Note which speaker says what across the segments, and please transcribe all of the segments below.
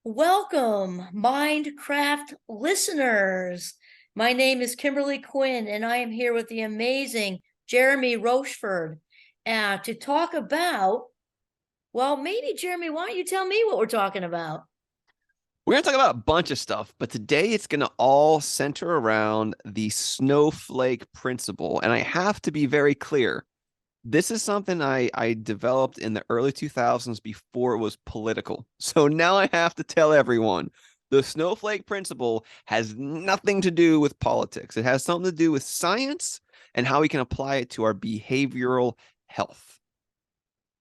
Speaker 1: Welcome, Mindcraft listeners. My name is Kimberly Quinn, and I am here with the amazing Jeremy Rochford to talk about, well, maybe, Jeremy, why don't you tell me what we're talking about?
Speaker 2: We're going to talk about a bunch of stuff, but today it's going to all center around the Snowflake Principle. And I have to be very clear. This is something I developed in the early 2000s before it was political. So now I have to tell everyone the Snowflake Principle has nothing to do with politics. It has something to do with science and how we can apply it to our behavioral health.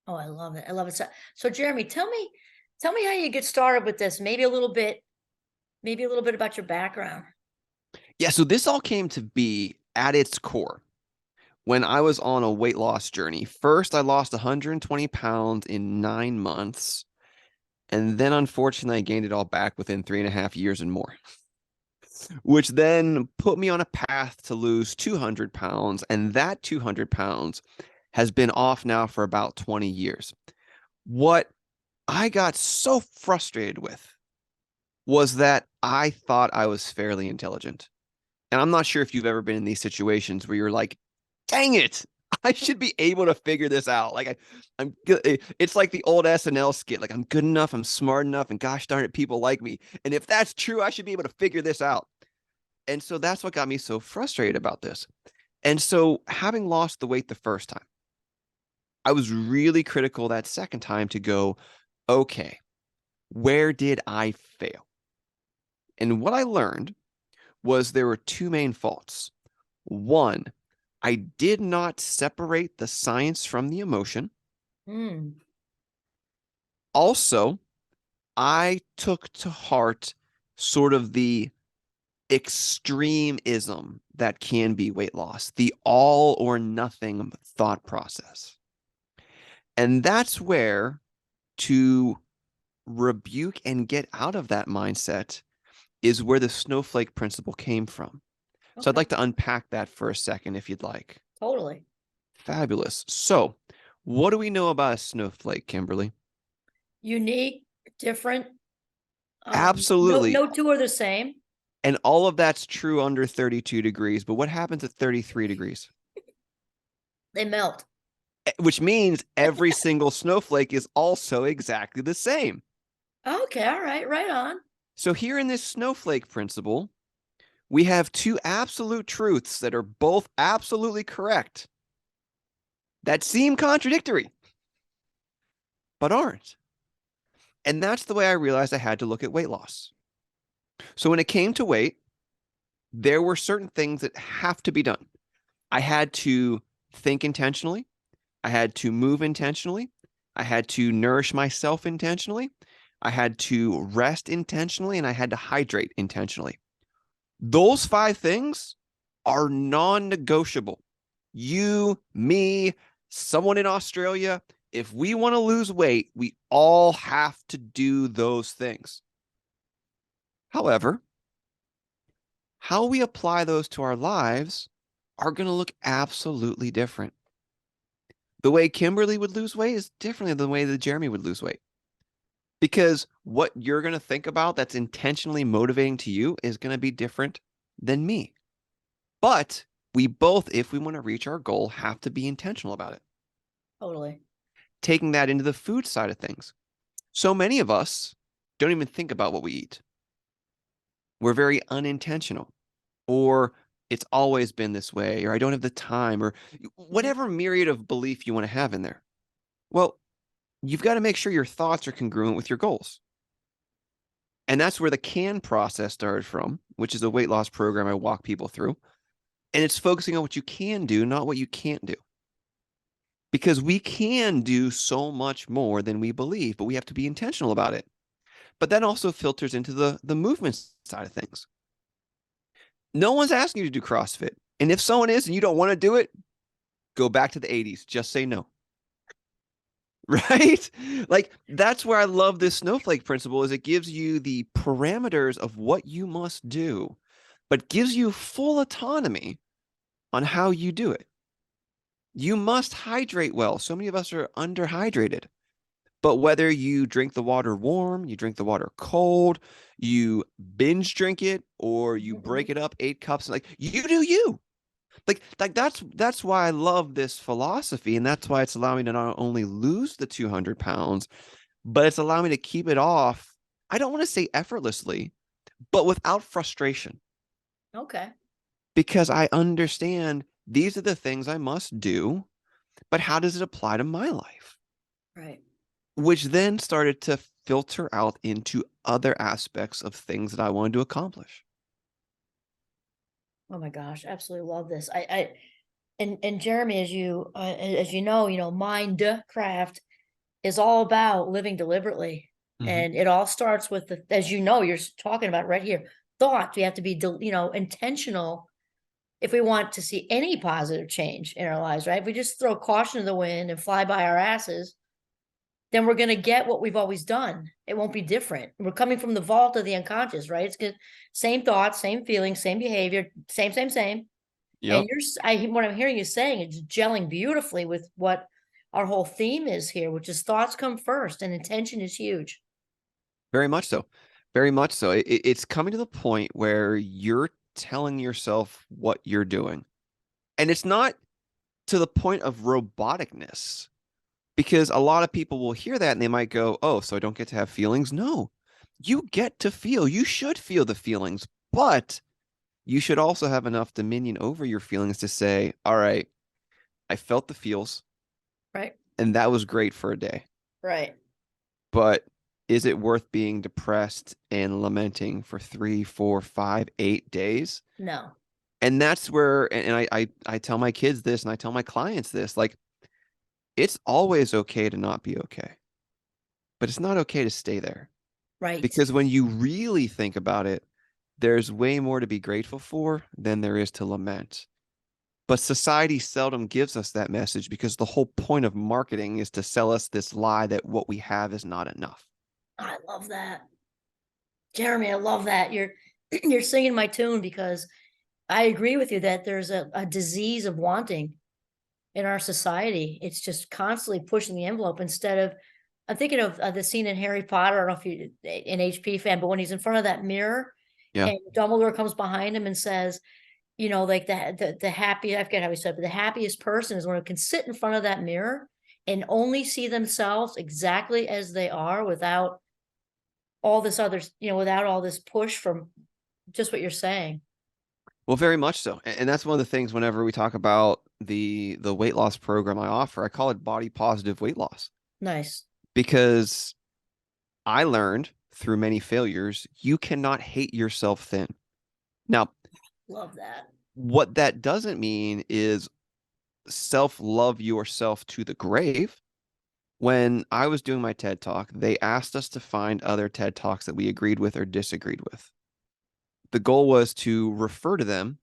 Speaker 1: Oh, I love it. I love it. So Jeremy, tell me how you get started with this. Maybe a little bit about your background.
Speaker 2: Yeah, so this all came to be at its core when I was on a weight loss journey. First, I lost 120 pounds in 9 months. And then, unfortunately, I gained it all back within 3.5 years and more, which then put me on a path to lose 200 pounds. And that 200 pounds has been off now for about 20 years. What I got so frustrated with was that I thought I was fairly intelligent. And I'm not sure if you've ever been in these situations where you're like, dang it, I should be able to figure this out. I'm good. It's like the old SNL skit. Like, I'm good enough, I'm smart enough, and gosh darn it, people like me. And if that's true, I should be able to figure this out. And so that's what got me so frustrated about this. And so, having lost the weight the first time, I was really critical that second time to go, okay, where did I fail? And what I learned was there were two main faults. One, I did not separate the science from the emotion.
Speaker 1: Hmm.
Speaker 2: Also, I took to heart sort of the extremism that can be weight loss, the all or nothing thought process. And that's where to rebuke and get out of that mindset is where the snowflake principle came from. So I'd
Speaker 1: Okay.
Speaker 2: like to unpack that for a second if you'd like.
Speaker 1: Totally.
Speaker 2: Fabulous. So, what do we know about a snowflake, Kimberly?
Speaker 1: Unique, different. No,
Speaker 2: Absolutely.
Speaker 1: no two are the same.
Speaker 2: And all of that's true under 32 degrees. But what happens at 33 degrees?
Speaker 1: They melt.
Speaker 2: Which means every single snowflake is also exactly the same.
Speaker 1: Okay, all right, right on.
Speaker 2: So, here in this snowflake principle, we have two absolute truths that are both absolutely correct that seem contradictory, but aren't. And that's the way I realized I had to look at weight loss. So, when it came to weight, there were certain things that have to be done. I had to think intentionally. I had to move intentionally. I had to nourish myself intentionally. I had to rest intentionally, and I had to hydrate intentionally. Those five things are non-negotiable. You, me, someone in Australia, if we want to lose weight, we all have to do those things. However, how we apply those to our lives are going to look absolutely different. The way Kimberly would lose weight is differently than the way that Jeremy would lose weight. Because what you're going to think about that's intentionally motivating to you is going to be different than me. But we both, if we want to reach our goal, have to be intentional about it.
Speaker 1: Totally.
Speaker 2: Taking that into the food side of things. So many of us don't even think about what we eat. We're very unintentional, or it's always been this way, or I don't have the time, or whatever myriad of belief you want to have in there. Well, you've got to make sure your thoughts are congruent with your goals. And that's where the CAN process started from, which is a weight loss program I walk people through. And it's focusing on what you can do, not what you can't do. Because we can do so much more than we believe, but we have to be intentional about it. But that also filters into the movement side of things. No one's asking you to do CrossFit. And if someone is and you don't want to do it, go back to the 80s. Just say no. Right? Like, that's where I love this snowflake principle is it gives you the parameters of what you must do, but gives you full autonomy on how you do it. You must hydrate well. So many of us are underhydrated. But whether you drink the water warm, you drink the water cold, you binge drink it, or you break it up 8 cups, like you do you. Like that's why I love this philosophy, and that's why it's allowing me to not only lose the 200 pounds, but it's allowing me to keep it off. I don't want to say effortlessly, but without frustration,
Speaker 1: Okay.
Speaker 2: because I understand these are the things I must do, but how does it apply to my life?
Speaker 1: Right.
Speaker 2: Which then started to filter out into other aspects of things that I wanted to accomplish.
Speaker 1: Oh my gosh, absolutely love this. And Jeremy, as you know, Mindcraft is all about living deliberately.
Speaker 2: Mhm.
Speaker 1: And it all starts with the, as you know, you're talking about right here, thought. We have to be, intentional if we want to see any positive change in our lives, right? If we just throw caution to the wind and fly by our asses, then we're going to get what we've always done. It won't be different. We're coming from the vault of the unconscious, right? It's good. Same thoughts, same feelings, same behavior, same. And
Speaker 2: Yep.
Speaker 1: what I'm hearing you saying is gelling beautifully with what our whole theme is here, which is thoughts come first and intention is huge.
Speaker 2: Very much so. Very much so. It's coming to the point where you're telling yourself what you're doing. And it's not to the point of roboticness, because a lot of people will hear that and they might go, oh, so I don't get to have feelings? No, you get to feel. You should feel the feelings, but you should also have enough dominion over your feelings to say, all right, I felt the feels,
Speaker 1: Right.
Speaker 2: and that was great for a day.
Speaker 1: Right.
Speaker 2: But is it worth being depressed and lamenting for 3, 4, 5, 8 days?
Speaker 1: No.
Speaker 2: And that's where, and I tell my kids this, and I tell my clients this, like, it's always okay to not be okay, but it's not okay to stay there.
Speaker 1: Right.
Speaker 2: Because when you really think about it, there's way more to be grateful for than there is to lament. But society seldom gives us that message, because the whole point of marketing is to sell us this lie that what we have is not enough.
Speaker 1: I love that. Jeremy, I love that. You're singing my tune because I agree with you that there's a disease of wanting in our society. It's just constantly pushing the envelope instead of, I'm thinking of the scene in Harry Potter. I don't know if you're an HP fan, but when he's in front of that mirror
Speaker 2: Yeah.
Speaker 1: and Dumbledore comes behind him and says, like the happy, I forget how he said, but the happiest person is one who can sit in front of that mirror and only see themselves exactly as they are without all this other, without all this push from just what you're saying.
Speaker 2: Well, very much so. And that's one of the things whenever we talk about the weight loss program I offer, I call it body positive weight loss,
Speaker 1: Nice.
Speaker 2: because I learned through many failures, you cannot hate yourself thin. Now,
Speaker 1: Love that.
Speaker 2: what that doesn't mean is self-love yourself to the grave. When I was doing my TED Talk, they asked us to find other TED Talks that we agreed with or disagreed with. The goal was to refer to them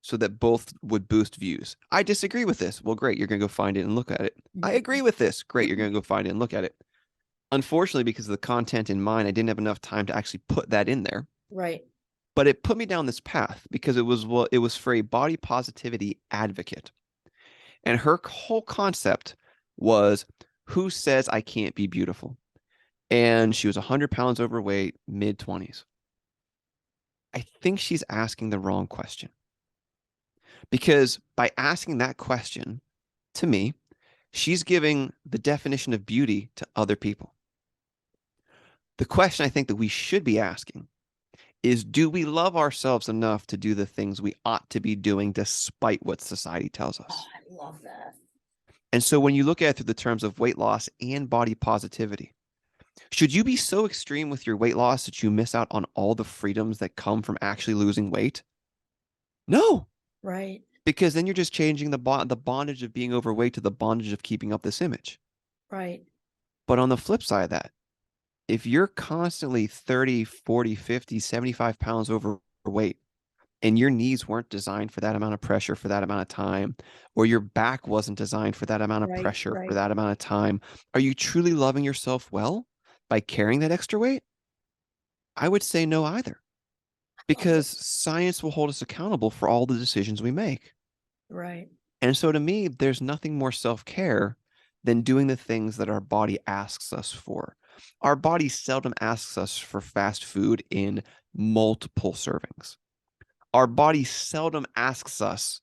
Speaker 2: so that both would boost views. I disagree with this. Well, great. You're going to go find it and look at it. I agree with this. Great. You're going to go find it and look at it. Unfortunately, because of the content in mind, I didn't have enough time to actually put that in there.
Speaker 1: Right.
Speaker 2: But it put me down this path because it was for a body positivity advocate. And her whole concept was, who says I can't be beautiful? And she was 100 pounds overweight, mid 20s. I think she's asking the wrong question, because by asking that question to me, she's giving the definition of beauty to other people. The question I think that we should be asking is, do we love ourselves enough to do the things we ought to be doing despite what society tells
Speaker 1: Oh,
Speaker 2: us?
Speaker 1: I love that.
Speaker 2: And so when you look at it through the terms of weight loss and body positivity, should you be so extreme with your weight loss that you miss out on all the freedoms that come from actually losing weight? No,
Speaker 1: Right.
Speaker 2: because then you're just changing the bondage of being overweight to the bondage of keeping up this image.
Speaker 1: Right.
Speaker 2: But on the flip side of that, if you're constantly 30, 40, 50, 75 pounds overweight, and your knees weren't designed for that amount of pressure for that amount of time, or your back wasn't designed for that amount of
Speaker 1: Right.
Speaker 2: pressure for
Speaker 1: Right.
Speaker 2: that amount of time, are you truly loving yourself well by carrying that extra weight? I would say no either,
Speaker 1: Love it.
Speaker 2: because science will hold us accountable for all the decisions we make.
Speaker 1: Right.
Speaker 2: And so to me, there's nothing more self-care than doing the things that our body asks us for. Our body seldom asks us for fast food in multiple servings. Our body seldom asks us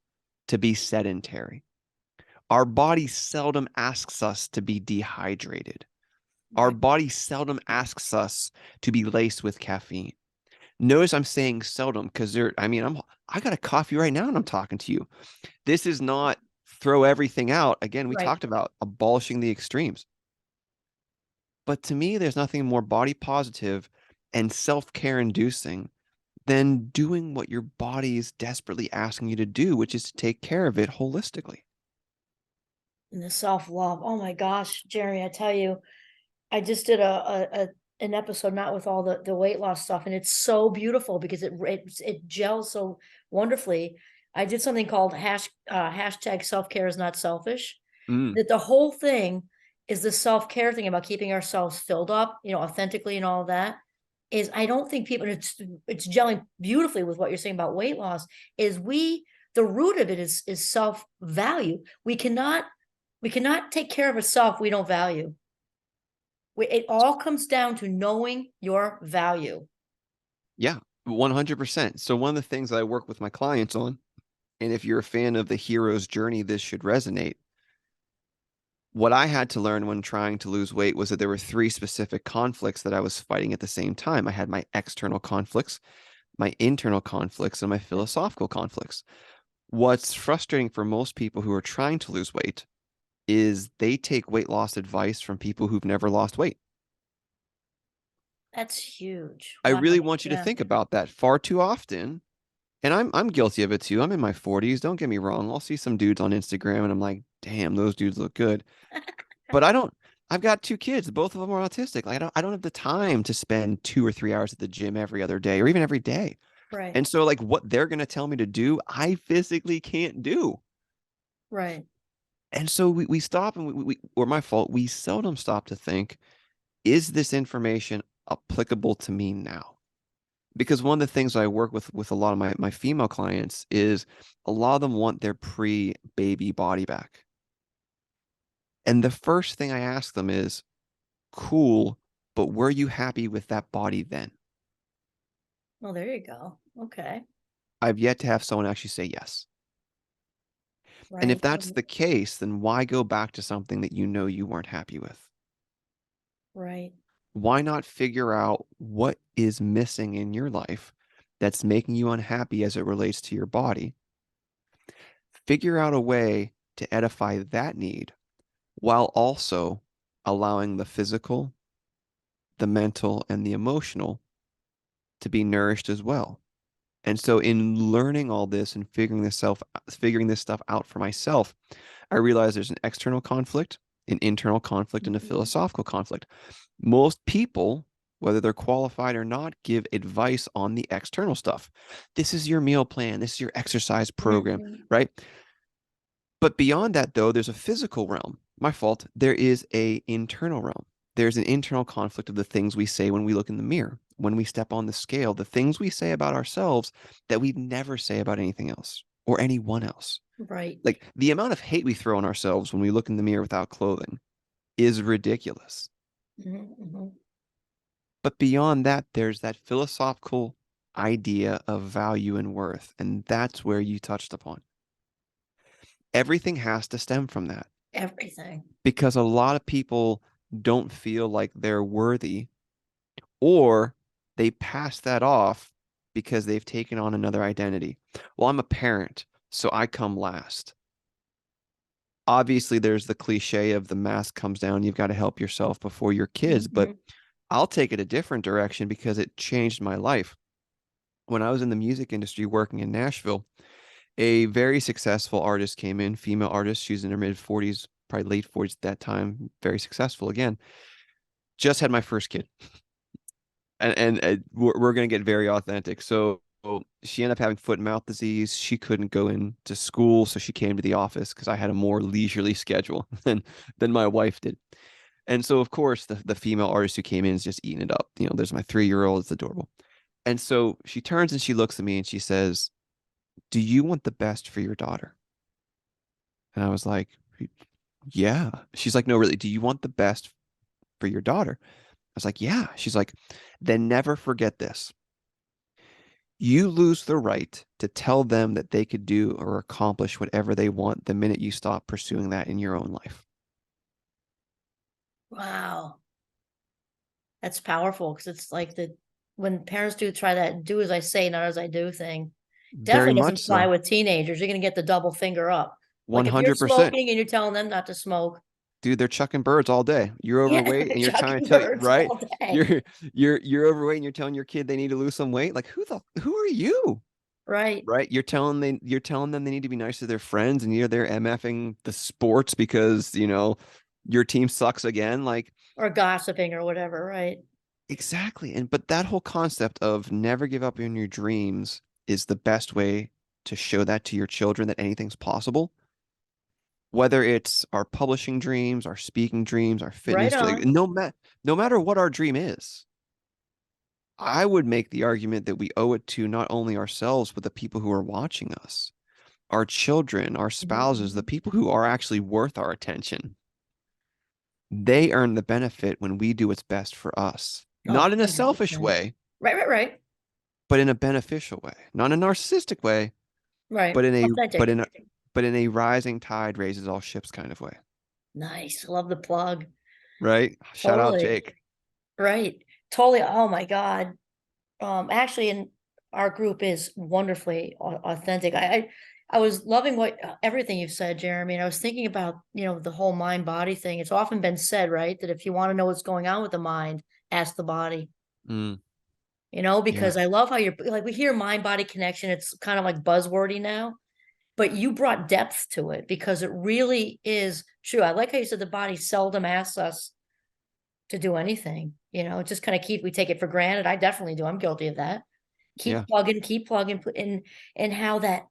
Speaker 2: to be sedentary. Our body seldom asks us to be dehydrated. Our
Speaker 1: Right.
Speaker 2: body seldom asks us to be laced with caffeine. Notice I'm saying seldom because I got a coffee right now and I'm talking to you. This is not throw everything out. Again, we
Speaker 1: Right.
Speaker 2: talked about abolishing the extremes. But to me, there's nothing more body positive and self-care inducing than doing what your body is desperately asking you to do, which is to take care of it holistically.
Speaker 1: And the self-love. Oh my gosh, Jerry, I tell you, I just did an episode not with all the weight loss stuff, and it's so beautiful because it gels so wonderfully. I did something called hashtag self-care is not selfish.
Speaker 2: Mm,
Speaker 1: That the whole thing is the self-care thing about keeping ourselves filled up, authentically and all of that. Is I don't think people, and it's gelling beautifully with what you're saying about weight loss, is the root of it is self-value. We cannot take care of ourselves we don't value. It all comes down to knowing your value.
Speaker 2: yeah, 100%. So one of the things that I work with my clients on, and if you're a fan of the hero's journey, this should resonate. What I had to learn when trying to lose weight was that there were three specific conflicts that I was fighting at the same time. I had my external conflicts, my internal conflicts, and my philosophical conflicts. What's frustrating for most people who are trying to lose weight is they take weight loss advice from people who've never lost weight.
Speaker 1: That's huge.
Speaker 2: I
Speaker 1: Wow.
Speaker 2: really want you to
Speaker 1: Yeah.
Speaker 2: think about that far too often. And I'm guilty of it too. I'm in my 40s. Don't get me wrong. I'll see some dudes on Instagram and I'm like, damn, those dudes look good. But I've got two kids. Both of them are autistic. Like I don't have the time to spend 2 or 3 hours at the gym every other day or even every day.
Speaker 1: Right.
Speaker 2: And so like what they're gonna tell me to do, I physically can't do.
Speaker 1: Right.
Speaker 2: And so we stop and or my fault, we seldom stop to think, is this information applicable to me now? Because one of the things I work with a lot of my female clients is a lot of them want their pre-baby body back. And the first thing I ask them is, cool, but were you happy with that body then?
Speaker 1: Well, there you go. Okay.
Speaker 2: I've yet to have someone actually say yes. And if
Speaker 1: Right.
Speaker 2: that's the case, then why go back to something that you know you weren't happy with?
Speaker 1: Right.
Speaker 2: Why not figure out what is missing in your life that's making you unhappy as it relates to your body? Figure out a way to edify that need while also allowing the physical, the mental, and the emotional to be nourished as well. And so in learning all this and figuring this stuff out for myself, I realized there's an external conflict, an internal conflict, and a
Speaker 1: Mhm.
Speaker 2: philosophical conflict. Most people, whether they're qualified or not, give advice on the external stuff. This is your meal plan, this is your exercise program,
Speaker 1: Mhm.
Speaker 2: right? But beyond that, though, there's a physical realm. My fault. There is a internal realm. There's an internal conflict of the things we say when we look in the mirror, when we step on the scale, the things we say about ourselves that we'd never say about anything else or anyone else.
Speaker 1: Right.
Speaker 2: Like the amount of hate we throw on ourselves when we look in the mirror without clothing is ridiculous.
Speaker 1: Mhm. Mhm.
Speaker 2: But beyond that, there's that philosophical idea of value and worth. And that's where you touched upon. Everything has to stem from that
Speaker 1: Everything.
Speaker 2: because a lot of people don't feel like they're worthy or they pass that off because they've taken on another identity. Well, I'm a parent, so I come last. Obviously, there's the cliche of the mask comes down, you've got to help yourself before your kids, but
Speaker 1: Mhm.
Speaker 2: I'll take it a different direction because it changed my life. When I was in the music industry working in Nashville, a very successful artist came in, female artist. She's in her mid 40s, probably late 40s at that time, very successful again. Just had my first kid. And we're going to get very authentic. So she ended up having foot and mouth disease. She couldn't go into school, so she came to the office because I had a more leisurely schedule than my wife did. And so, of course, the female artist who came in is just eating it up. You know, there's my 3 year old. It's adorable. And so she turns and she looks at me and she says, "Do you want the best for your daughter?" And I was like, Yeah. She's like, no, really, do you want the best for your daughter? I was like, yeah. She's like, then never forget this. You lose the right to tell them that they could do or accomplish whatever they want the minute you stop pursuing that in your own life.
Speaker 1: Wow. That's powerful because it's like the when parents do try that do as I say, not as I do thing.
Speaker 2: Very
Speaker 1: Definitely
Speaker 2: much
Speaker 1: doesn't fly
Speaker 2: so.
Speaker 1: with teenagers. You're gonna get the double finger up. Like if you're
Speaker 2: 100%.
Speaker 1: smoking and you're telling them not to smoke,
Speaker 2: Dude, they're chucking birds all day. You're
Speaker 1: yeah,
Speaker 2: overweight
Speaker 1: they're
Speaker 2: and you're trying to
Speaker 1: chucking
Speaker 2: tell you,
Speaker 1: birds
Speaker 2: right?
Speaker 1: all day.
Speaker 2: You're overweight and you're telling your kid they need to lose some weight. Like who are you?
Speaker 1: Right.
Speaker 2: Right? You're telling them they need to be nice to their friends and they're MFing the sports because, your team sucks again. Like
Speaker 1: Or gossiping or whatever, right?
Speaker 2: exactly. And but that whole concept of never give up on your dreams is the best way to show that to your children that anything's possible. Whether it's our publishing dreams, our speaking dreams, our
Speaker 1: Right
Speaker 2: fitness, like,
Speaker 1: on.
Speaker 2: no matter what our dream is, I would make the argument that we owe it to not only ourselves, but the people who are watching us, our children, our spouses, the
Speaker 1: Mhm.
Speaker 2: people who are actually worth our attention. They earn the benefit when we do what's best for us,
Speaker 1: Oh,
Speaker 2: not in a selfish
Speaker 1: 100%.
Speaker 2: way,
Speaker 1: Right, right, right.
Speaker 2: but in a beneficial way, not a narcissistic way,
Speaker 1: Right.
Speaker 2: but in a but
Speaker 1: Authentic.
Speaker 2: in a but in a rising tide raises all ships kind of way,
Speaker 1: Nice. Love the plug.
Speaker 2: right? Shout out
Speaker 1: Totally.
Speaker 2: Jake.
Speaker 1: Right. Totally. Oh my God. Actually, in our group is wonderfully authentic. I was loving what everything you've said, Jeremy. And I was thinking about, the whole mind body thing. It's often been said, right, that if you want to know what's going on with the mind, ask the body,
Speaker 2: Mm,
Speaker 1: because
Speaker 2: yeah.
Speaker 1: I love how you're like, we hear mind body connection. It's kind of like buzzwordy now, but you brought depth to it because it really is true. I like how you said the body seldom asks us to do anything, it just kind of we take it for granted. I definitely do. I'm guilty of that.
Speaker 2: Yeah.
Speaker 1: Keep plugging, put in, and how that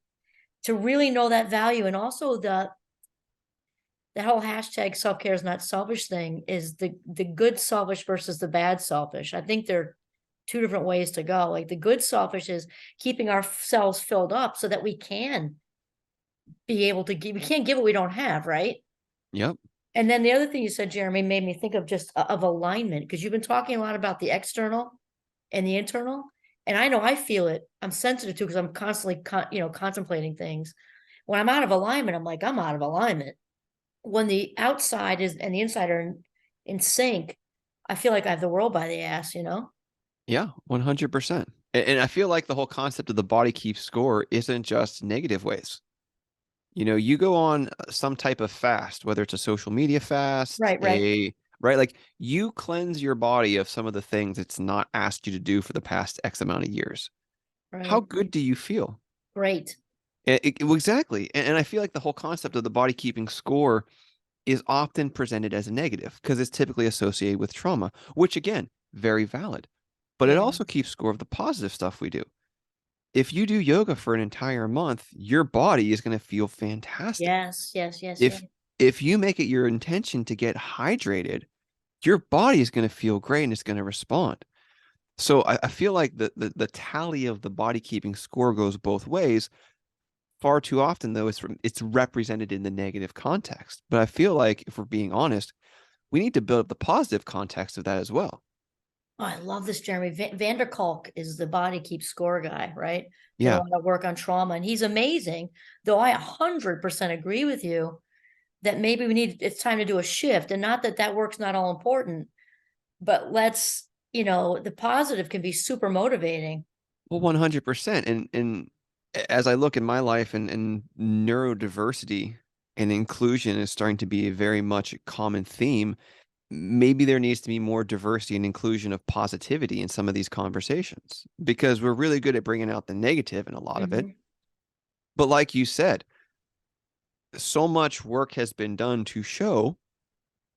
Speaker 1: to really know that value, and also the whole hashtag self care is not selfish thing is the good selfish versus the bad selfish. I think they're two different ways to go. Like the good selfish is keeping ourselves filled up so that we can be able to give. We can't give what we don't have, right?
Speaker 2: Yep.
Speaker 1: And then the other thing you said, Jeremy, made me think of just of alignment because you've been talking a lot about the external and the internal. And I know I feel it. I'm sensitive to because I'm constantly, contemplating things. When I'm out of alignment, I'm like, I'm out of alignment. When the outside is and the inside are in sync, I feel like I have the world by the ass.
Speaker 2: Yeah, 100%. And I feel like the whole concept of the body keeps score isn't just negative ways. You go on some type of fast, whether it's a social media fast,
Speaker 1: Right, right,
Speaker 2: right? Like you cleanse your body of some of the things it's not asked you to do for the past X amount of years. How
Speaker 1: right.
Speaker 2: good do you feel?
Speaker 1: Great.
Speaker 2: Well, exactly. And I feel like the whole concept of the body keeping score is often presented as a negative because it's typically associated with trauma, which again, very valid. But it
Speaker 1: Yeah.
Speaker 2: also keeps score of the positive stuff we do. If you do yoga for an entire month, your body is going to feel fantastic.
Speaker 1: Yes, yes, yes, yes.
Speaker 2: If if you make it your intention to get hydrated, your body is going to feel great and it's going to respond. So I feel like the tally of the body keeping score goes both ways. Far too often, though, it's represented in the negative context. But I feel like if we're being honest, we need to build up the positive context of that as well.
Speaker 1: Oh, I love this, Jeremy. Vanderkolk is the body keeps score guy, right? Did a
Speaker 2: Yeah.
Speaker 1: lot of work on trauma, and he's amazing. Though I 100% agree with you that maybe it's time to do a shift, and not that that work's not all important, but the positive can be super motivating.
Speaker 2: Well, 100%. And as I look in my life and neurodiversity and inclusion is starting to be a very much a common theme, maybe there needs to be more diversity and inclusion of positivity in some of these conversations because we're really good at bringing out the negative in a lot of it.
Speaker 1: Mhm.
Speaker 2: But like you said, so much work has been done to show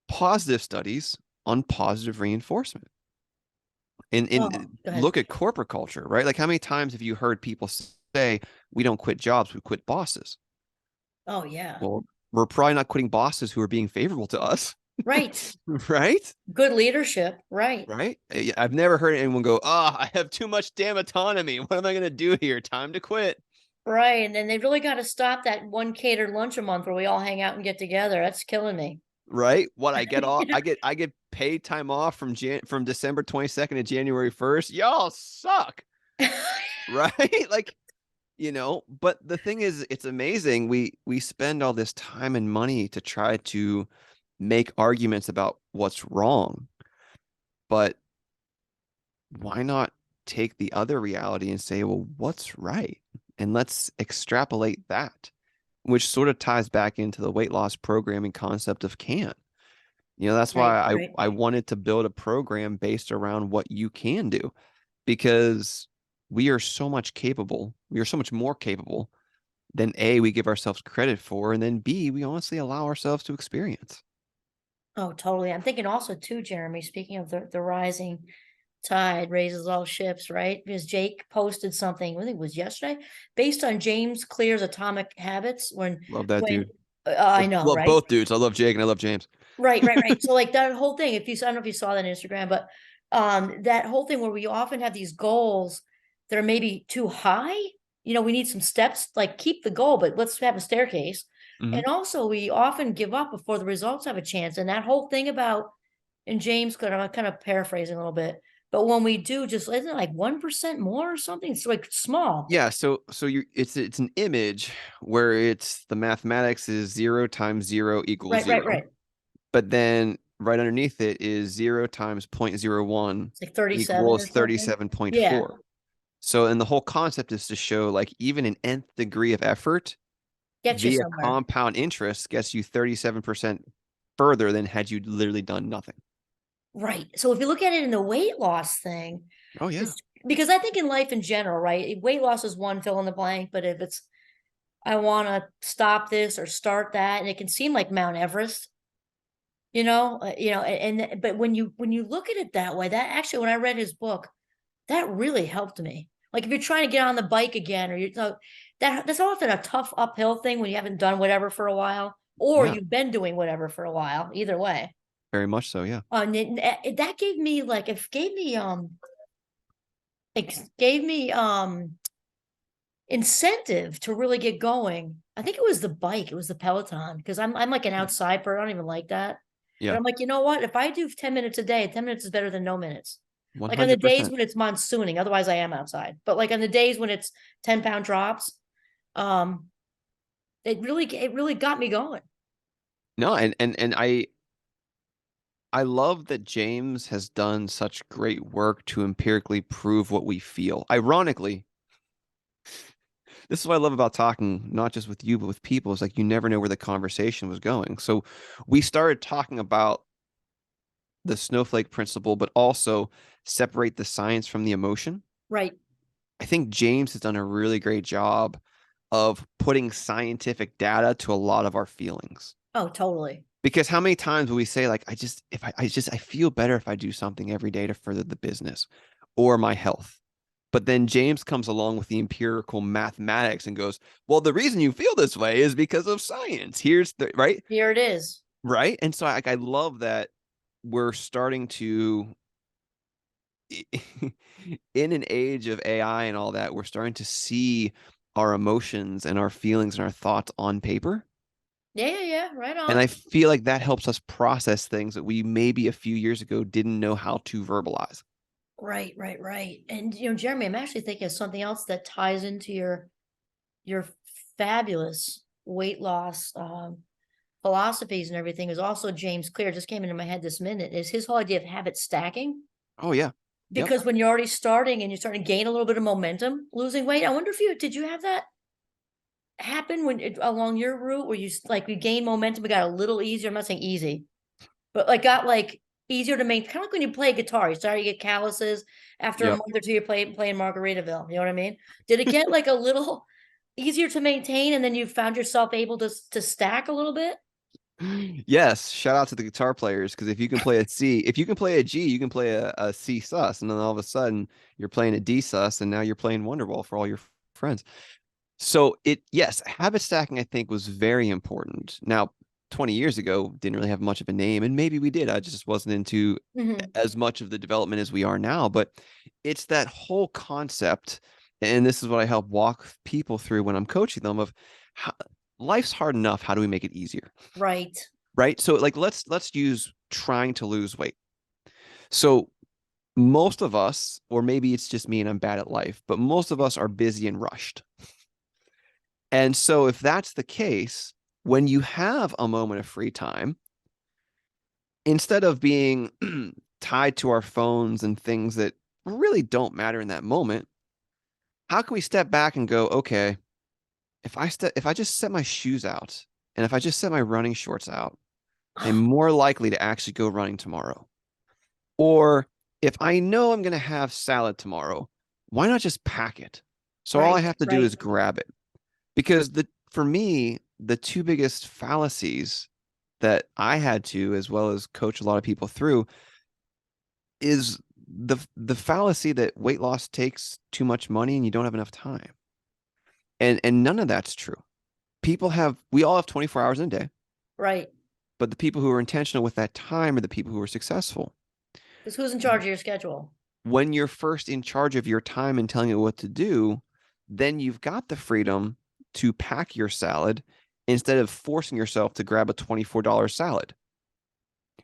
Speaker 2: positive studies on positive reinforcement. And
Speaker 1: Oh, go ahead.
Speaker 2: look at corporate culture, right? Like how many times have you heard people say, we don't quit jobs, we quit bosses?
Speaker 1: Oh, yeah.
Speaker 2: Well, we're probably not quitting bosses who are being favorable to us,
Speaker 1: Right.
Speaker 2: right?
Speaker 1: Good leadership. Right.
Speaker 2: Right? I've never heard anyone go, I have too much damn autonomy. What am I going to do here? Time to quit.
Speaker 1: Right. And then they really got to stop that one catered lunch a month where we all hang out and get together. That's killing me.
Speaker 2: Right? What I get off, I get paid time off from December 22nd to January 1st. Y'all suck, right? Like, but the thing is, it's amazing. We spend all this time and money to try to make arguments about what's wrong, but why not take the other reality and say, well, what's right? And let's extrapolate that, which sort of ties back into the weight loss programming concept of can. That's
Speaker 1: Right,
Speaker 2: why I,
Speaker 1: right.
Speaker 2: I wanted to build a program based around what you can do, because we are so much capable. We are so much more capable than A, we give ourselves credit for, and then B, we honestly allow ourselves to experience.
Speaker 1: Oh, totally. I'm thinking also too, Jeremy, speaking of the rising tide raises all ships, right? Because Jake posted something, I think it was yesterday, based on James Clear's Atomic Habits
Speaker 2: Love that
Speaker 1: when
Speaker 2: dude.
Speaker 1: I
Speaker 2: Love,
Speaker 1: know,
Speaker 2: love
Speaker 1: right?
Speaker 2: both dudes. I love Jake and I love James.
Speaker 1: Right, right, right. So like that whole thing, if you, I don't know if you saw that on Instagram, but that whole thing where we often have these goals that are maybe too high, we need some steps, like keep the goal, but let's have a staircase.
Speaker 2: Hmm.
Speaker 1: And also we often give up before the results have a chance. And that whole thing about, and James could, I'm kind of paraphrasing a little bit, but when we do just, isn't it like 1% more or something? It's like small.
Speaker 2: Yeah, so it's an image where it's the mathematics is 0 times 0 equals
Speaker 1: Right, right,
Speaker 2: 0.
Speaker 1: right.
Speaker 2: But then right underneath it is 0 times 0.01
Speaker 1: It's like 37
Speaker 2: equals
Speaker 1: or something. Yeah,
Speaker 2: 37.4. So, and the whole concept is to show like even an nth degree of effort
Speaker 1: get you
Speaker 2: via
Speaker 1: somewhere.
Speaker 2: compound interest gets you 37% further than had you literally done nothing.
Speaker 1: Right. So if you look at it in the weight loss thing,
Speaker 2: Oh yeah.
Speaker 1: it's because I think in life in general, right? Weight loss is one fill in the blank, but if it's I want to stop this or start that, and it can seem like Mount Everest, and but when you look at it that way, that actually when I read his book, that really helped me. Like if you're trying to get on the bike again, or that's often a tough uphill thing when you haven't done whatever for a while, or
Speaker 2: Yeah,
Speaker 1: you've been doing whatever for a while. Either way,
Speaker 2: very much so. Yeah.
Speaker 1: that gave me like it gave me incentive to really get going. I think it was the bike, it was the Peloton, because I'm like an outside person. I don't even like that. But
Speaker 2: Yeah.
Speaker 1: I'm like, you know what? If I do 10 minutes a day, 10 minutes is better than no minutes. Like on the days
Speaker 2: 100%.
Speaker 1: when it's monsooning, otherwise I am outside. But like on the days when it's 10-pound drops, um, it really got me going.
Speaker 2: No, and I love that James has done such great work to empirically prove what we feel. Ironically, this is what I love about talking, not just with you, but with people. It's like you never know where the conversation was going. So we started talking about the snowflake principle, but also separate the science from the emotion.
Speaker 1: Right.
Speaker 2: I think James has done a really great job of putting scientific data to a lot of our feelings.
Speaker 1: Oh, totally.
Speaker 2: Because how many times will we say, like, I feel better if I do something every day to further the business or my health. But then James comes along with the empirical mathematics and goes, well, the reason you feel this way is because of science. Here's the right,
Speaker 1: Here it is.
Speaker 2: right. And so I love that we're starting to, in an age of AI and all that, we're starting to see our emotions and our feelings and our thoughts on paper.
Speaker 1: Yeah, yeah, yeah. Right
Speaker 2: And
Speaker 1: on.
Speaker 2: I feel like that helps us process things that we maybe a few years ago didn't know how to verbalize.
Speaker 1: Right, right, right. And Jeremy, I'm actually thinking of something else that ties into your fabulous weight loss philosophies and everything is also James Clear, just came into my head this minute, is his whole idea of habit stacking.
Speaker 2: Oh yeah. Yep.
Speaker 1: Because when you're already starting and you're starting to gain a little bit of momentum, losing weight, I wonder if did you have that happen along your route where you gain momentum, it got a little easier. I'm not saying easy, but like got like easier to maintain, kind of like when you play guitar, you start to get calluses after a
Speaker 2: Yep.
Speaker 1: month or two, you're playing Margaritaville. You know what I mean? Did it get like a little easier to maintain and then you found yourself able to stack a little bit?
Speaker 2: Yes, shout out to the guitar players, because if you can play a C, if you can play a G, you can play a C sus, and then all of a sudden you're playing a D sus, and now you're playing Wonderwall for all your friends. So yes, habit stacking I think was very important. Now, 20 years ago, didn't really have much of a name, and maybe we did. I just wasn't into
Speaker 1: Hmm.
Speaker 2: as much of the development as we are now. But it's that whole concept And this is what I help walk people through when I'm coaching them of how, life's hard enough. How do we make it easier?
Speaker 1: Right.
Speaker 2: Right. So like let's use trying to lose weight. So most of us, or maybe it's just me and I'm bad at life, but most of us are busy and rushed. And so if that's the case, when you have a moment of free time, instead of being tied to our phones and things that really don't matter in that moment, how can we step back and go, okay, if I just set my shoes out and if I just set my running shorts out, I'm more likely to actually go running tomorrow. Or if I know I'm going to have salad tomorrow, why not just pack it? So all I
Speaker 1: Right.
Speaker 2: have to do
Speaker 1: Right.
Speaker 2: is grab it. Because for me, the two biggest fallacies that I had to, as well as coach a lot of people through, is the fallacy that weight loss takes too much money and you don't have enough time. And none of that's true. We all have 24 hours in a day,
Speaker 1: Right.
Speaker 2: but the people who are intentional with that time are the people who are successful.
Speaker 1: Because who's in charge of your schedule?
Speaker 2: When you're first in charge of your time and telling it what to do, then you've got the freedom to pack your salad instead of forcing yourself to grab a $24 salad,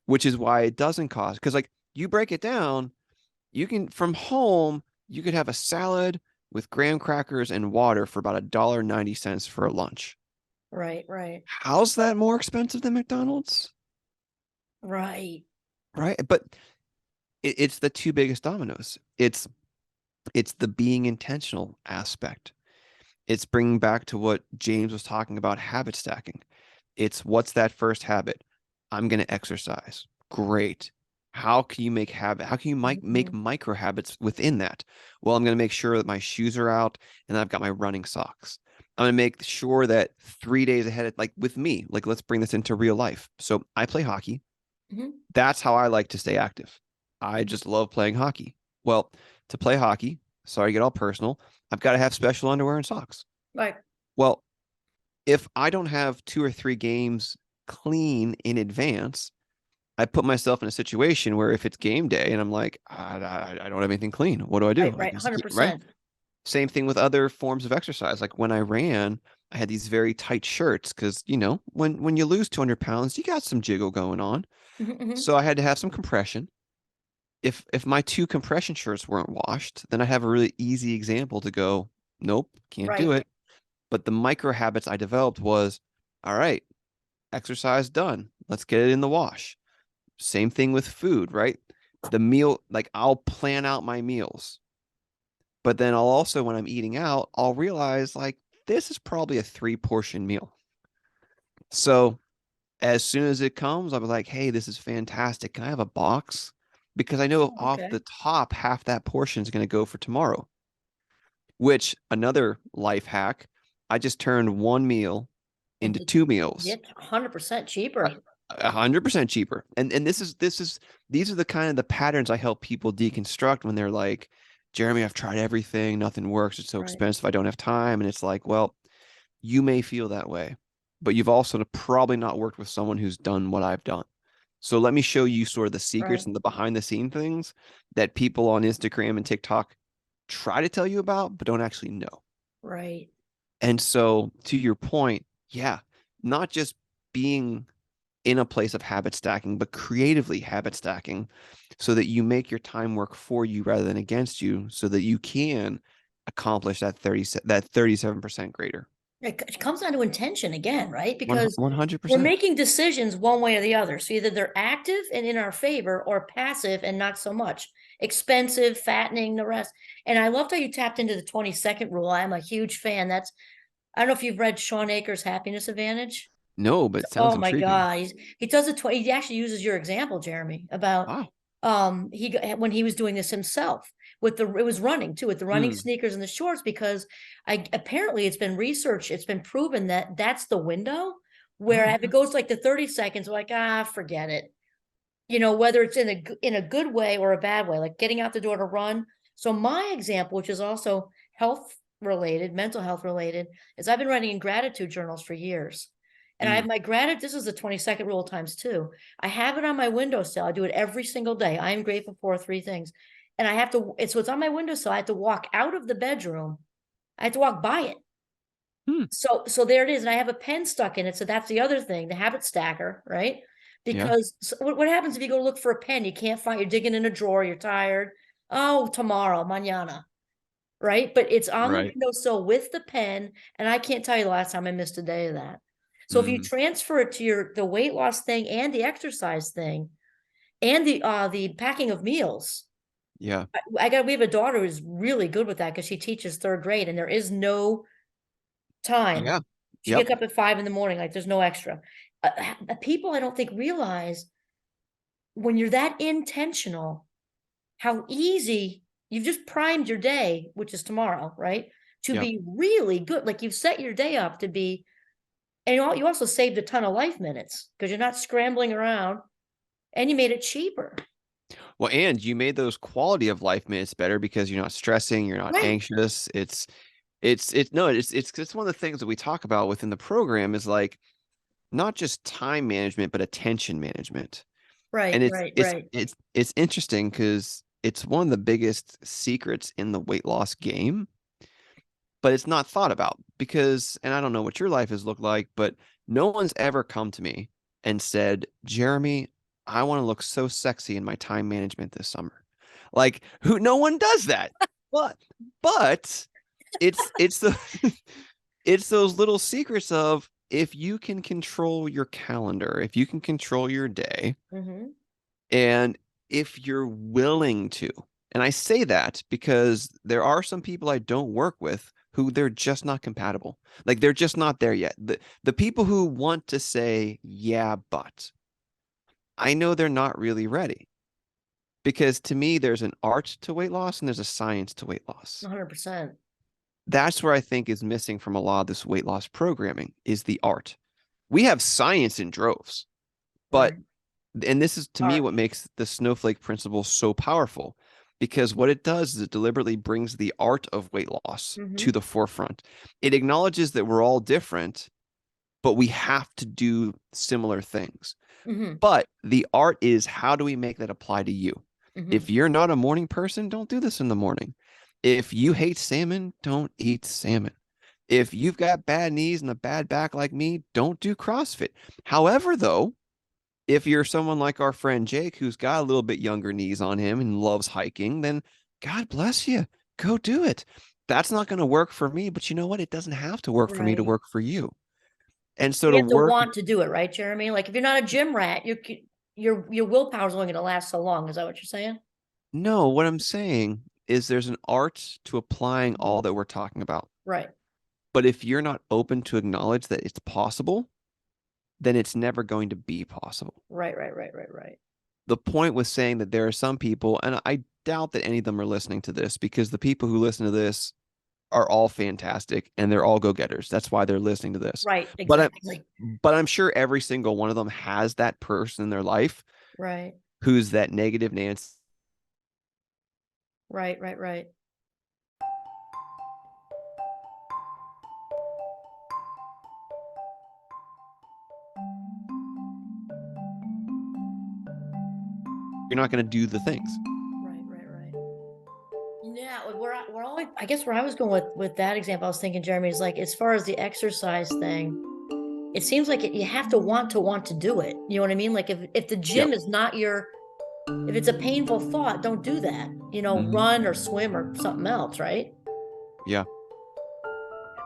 Speaker 2: which is why it doesn't cost. Because like you break it down, you can from home, you could have a salad with graham crackers and water for about $1.90 for a lunch.
Speaker 1: Right. Right.
Speaker 2: How's that more expensive than McDonald's?
Speaker 1: Right.
Speaker 2: Right. But it's the two biggest dominoes. It's the being intentional aspect. It's bringing back to what James was talking about, habit stacking. It's what's that first habit? I'm going to exercise. Great. How can you make habit? How can you make
Speaker 1: Mhm.
Speaker 2: micro habits within that? Well, I'm going to make sure that my shoes are out and I've got my running socks. I'm going to make sure that 3 days ahead, like with me, like let's bring this into real life. So I play hockey.
Speaker 1: Mhm.
Speaker 2: That's how I like to stay active. I just love playing hockey. Well, to play hockey, sorry to get all personal, I've got to have special underwear and socks.
Speaker 1: Right.
Speaker 2: Well, if I don't have 2 or 3 games clean in advance, I put myself in a situation where if it's game day and I'm like, I don't have anything clean, what do I do?
Speaker 1: Right.
Speaker 2: Like,
Speaker 1: Right. 100%.
Speaker 2: right? Same thing with other forms of exercise. Like when I ran, I had these very tight shirts because when you lose 200 pounds, you got some jiggle going on.
Speaker 1: Mhm. Mhm.
Speaker 2: So I had to have some compression. If my 2 compression shirts weren't washed, then I have a really easy example to go, nope, can't do
Speaker 1: Right.
Speaker 2: it. But the micro habits I developed was, all right, exercise done. Let's get it in the wash. Same thing with food, right? The meal, like I'll plan out my meals, but then I'll also, when I'm eating out, I'll realize like this is probably a 3 portion meal. So as soon as it comes, I'll be like, hey, this is fantastic. Can I have a box? Because I know
Speaker 1: Oh,
Speaker 2: off
Speaker 1: okay.
Speaker 2: the top, half that portion is going to go for tomorrow, which another life hack, I just turned one meal
Speaker 1: And
Speaker 2: into 2 meals.
Speaker 1: it's 100%
Speaker 2: A
Speaker 1: cheaper.
Speaker 2: 100% cheaper. And this is these are the kind of the patterns I help people deconstruct when they're like, Jeremy, I've tried everything, nothing works, it's so
Speaker 1: Right.
Speaker 2: expensive, I don't have time. And it's like, well, you may feel that way, but you've also probably not worked with someone who's done what I've done. So let me show you sort of the secrets
Speaker 1: Right.
Speaker 2: and the behind the scene things that people on Instagram and TikTok try to tell you about, but don't actually know.
Speaker 1: Right.
Speaker 2: And so to your point, yeah, not just being in a place of habit stacking, but creatively habit stacking so that you make your time work for you rather than against you so that you can accomplish that 37% greater.
Speaker 1: It comes down to intention again, right?
Speaker 2: One
Speaker 1: Because
Speaker 2: hundred
Speaker 1: we're
Speaker 2: percent.
Speaker 1: making decisions one way or the other. So either they're active and in our favor or passive and not so much. Expensive, fattening, the rest. And I loved how you tapped into the 20-second rule. I'm a huge fan. I don't know if you've read Sean Akers' Happiness Advantage.
Speaker 2: No, but it sounds
Speaker 1: Oh my
Speaker 2: intriguing.
Speaker 1: God. He does it. He actually uses your example, Jeremy, about
Speaker 2: Wow.
Speaker 1: when he was doing this himself with it was running too, with the running
Speaker 2: Mm.
Speaker 1: sneakers and the shorts, because apparently it's been researched, it's been proven that that's the window where
Speaker 2: Oh,
Speaker 1: if it goes like the 30 seconds, we're like, forget it. Whether it's in a good way or a bad way, like getting out the door to run. So my example, which is also health related, mental health related, is I've been writing in gratitude journals for years. And I have
Speaker 2: mm.
Speaker 1: my gratitude, this is the 20-second rule times two. I have it on my windowsill. I do it every single day. I am grateful for 3 things. and I have to, it's on my windowsill. I have to walk out of the bedroom. I have to walk by it.
Speaker 2: Hmm.
Speaker 1: So there it is. And I have a pen stuck in it. So that's the other thing, the habit stacker, right?
Speaker 2: Yeah.
Speaker 1: Because what happens if you go look for a pen? You can't find, you're digging in a drawer, you're tired. Oh, tomorrow, mañana, right? But it's on the
Speaker 2: Right.
Speaker 1: windowsill with the pen. And I can't tell you the last time I missed a day of that. So if you
Speaker 2: Mhm.
Speaker 1: transfer it to the weight loss thing and the exercise thing and the packing of meals,
Speaker 2: Yeah.
Speaker 1: we have a daughter who's really good with that because she teaches third grade and there is no time.
Speaker 2: Yeah.
Speaker 1: She
Speaker 2: Yep.
Speaker 1: gets up at 5 in the morning, like there's no extra. People I don't think realize when you're that intentional, how easy you've just primed your day, which is tomorrow, right? To
Speaker 2: Yep.
Speaker 1: be really good. Like you've set your day up to be, and you also saved a ton of life minutes because you're not scrambling around and you made it cheaper.
Speaker 2: Well, and you made those quality of life minutes better because you're not stressing, you're not
Speaker 1: Right.
Speaker 2: anxious. It's no, it's one of the things that we talk about within the program is like not just time management, but attention management.
Speaker 1: Right,
Speaker 2: And it's
Speaker 1: right,
Speaker 2: it's
Speaker 1: right.
Speaker 2: it's it's interesting because it's one of the biggest secrets in the weight loss game, but it's not thought about because, and I don't know what your life has looked like, but no one's ever come to me and said, Jeremy, I want to look so sexy in my time management this summer. Like who, no one does that. But, but it's the, it's those little secrets of if you can control your calendar, if you can control your day,
Speaker 1: Mm-hmm.
Speaker 2: and if you're willing to, and I say that because there are some people I don't work with who they're just not compatible. Like they're just not there yet. The people who want to say, yeah, but I know they're not really ready. Because to me, there's an art to weight loss and there's a science to weight loss.
Speaker 1: 100%.
Speaker 2: That's where I think is missing from a lot of this weight loss programming is the art. We have science in droves, but
Speaker 1: Right.
Speaker 2: and this is to me
Speaker 1: Art.
Speaker 2: what makes the snowflake principle so powerful because what it does is it deliberately brings the art of weight loss to
Speaker 1: Mm-hmm.
Speaker 2: the forefront. It acknowledges that we're all different, but we have to do similar things.
Speaker 1: Mm-hmm.
Speaker 2: But the art is how do we make that apply to you?
Speaker 1: Mm-hmm.
Speaker 2: If you're not a morning person, don't do this in the morning. If you hate salmon, don't eat salmon. If you've got bad knees and a bad back like me, don't do CrossFit. However, though, if you're someone like our friend Jake, who's got a little bit younger knees on him and loves hiking, then God bless you. Go do it. That's not going to work for me, but you know what? It doesn't have to work for me to
Speaker 1: Right.
Speaker 2: work for you. And so
Speaker 1: You
Speaker 2: to
Speaker 1: have to
Speaker 2: work,
Speaker 1: want to do it, right, Jeremy? Like if you're not a gym rat, your willpower's only going to last so long. Is that what you're saying?
Speaker 2: no, what I'm saying is there's an art to applying all that we're talking about.
Speaker 1: Right.
Speaker 2: But if you're not open to acknowledge that it's possible, then it's never going to be possible.
Speaker 1: Right, right, right, right, right.
Speaker 2: The point was saying that there are some people, and I doubt that any of them are listening to this because the people who listen to this are all fantastic and they're all go-getters. That's why they're listening to this.
Speaker 1: Right,
Speaker 2: But
Speaker 1: exactly.
Speaker 2: I'm sure every single one of them has that person in their life
Speaker 1: Right,
Speaker 2: who's that negative Nancy.
Speaker 1: right, right, right.
Speaker 2: You're not going to do the things.
Speaker 1: Right, right, right. Yeah, we're all, I guess where I was going with that example, I was thinking, Jeremy, is like as far as the exercise thing, it seems like you have to want to do it. You know what I mean? Like if the
Speaker 2: Yep.
Speaker 1: gym is not your, if it's a painful thought, don't do that.
Speaker 2: Hmm.
Speaker 1: Run or swim or something else, right?
Speaker 2: Yeah.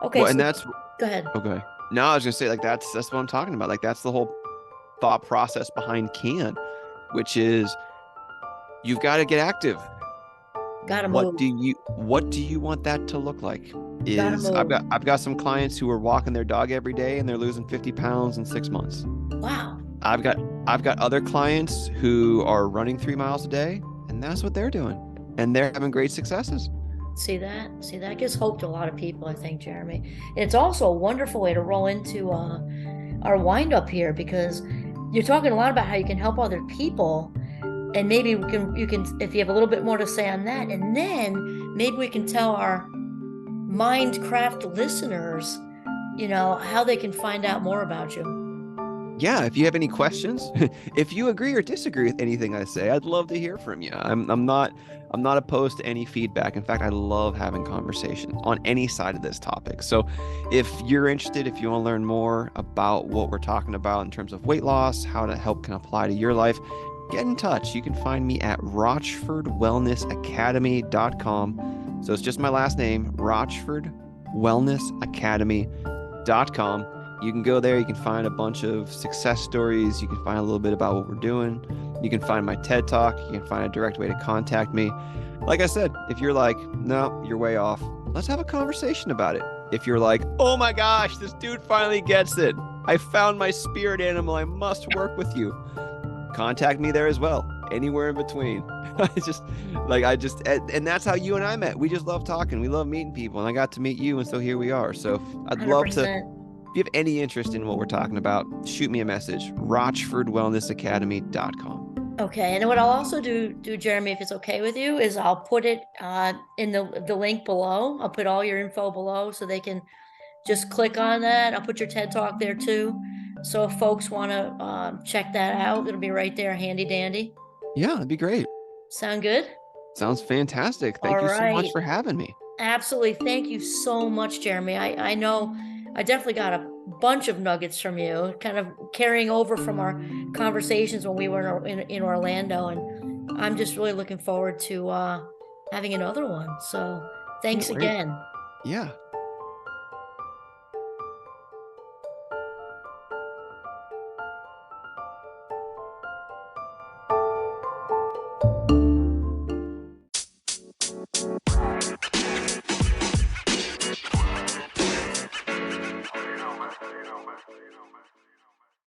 Speaker 1: Okay,
Speaker 2: Well, and
Speaker 1: so
Speaker 2: that's
Speaker 1: go ahead.
Speaker 2: okay. No, I was gonna say like that's what I'm talking about. Like that's the whole thought process behind can, which is you've got to get active.
Speaker 1: Gotta move.
Speaker 2: What do you want that to look like?
Speaker 1: Gotta
Speaker 2: Is
Speaker 1: move.
Speaker 2: I've got some clients who are walking their dog every day and they're losing 50 pounds in 6 months.
Speaker 1: Wow.
Speaker 2: I've got I've got other clients who are running 3 miles a day and that's what they're doing. And they're having great successes.
Speaker 1: See that? See, that gives hope to a lot of people, I think, Jeremy. And it's also a wonderful way to roll into our wind up here because you're talking a lot about how you can help other people. And maybe you can, if you have a little bit more to say on that, and then maybe we can tell our Mindcraft listeners, how they can find out more about you.
Speaker 2: Yeah, if you have any questions, if you agree or disagree with anything I say, I'd love to hear from you. I'm not opposed to any feedback. In fact, I love having conversation on any side of this topic. So if you're interested, if you want to learn more about what we're talking about in terms of weight loss, how to help can apply to your life, get in touch. You can find me at rochfordwellnessacademy.com. So it's just my last name, rochfordwellnessacademy.com. You can go there, you can find a bunch of success stories, you can find a little bit about what we're doing, you can find my TED Talk, you can find a direct way to contact me. Like I said, if you're like, no, you're way off, let's have a conversation about it. If you're like, oh my gosh, this dude finally gets it. I found my spirit animal. I must work with you. Contact me there as well. Anywhere in between. And that's how you and I met. We just love talking. We love meeting people. And I got to meet you. And so here we are. So I'd love to,
Speaker 1: 100%.
Speaker 2: if you have any interest in what we're talking about, shoot me a message, rochfordwellnessacademy.com.
Speaker 1: Okay, and what I'll also do, Jeremy, if it's okay with you, is I'll put it in the link below. I'll put all your info below so they can just click on that. I'll put your TED Talk there too. So if folks want to check that out, it'll be right there, handy dandy.
Speaker 2: Yeah, it'd be great.
Speaker 1: Sound good?
Speaker 2: Sounds fantastic. Thank
Speaker 1: All
Speaker 2: you so much
Speaker 1: right.
Speaker 2: for having me.
Speaker 1: Absolutely. Thank you so much, Jeremy. I know I definitely got a bunch of nuggets from you, kind of carrying over from our conversations when we were in Orlando. And I'm just really looking forward to having another one. So thanks
Speaker 2: Can't wait.
Speaker 1: again.
Speaker 2: Yeah.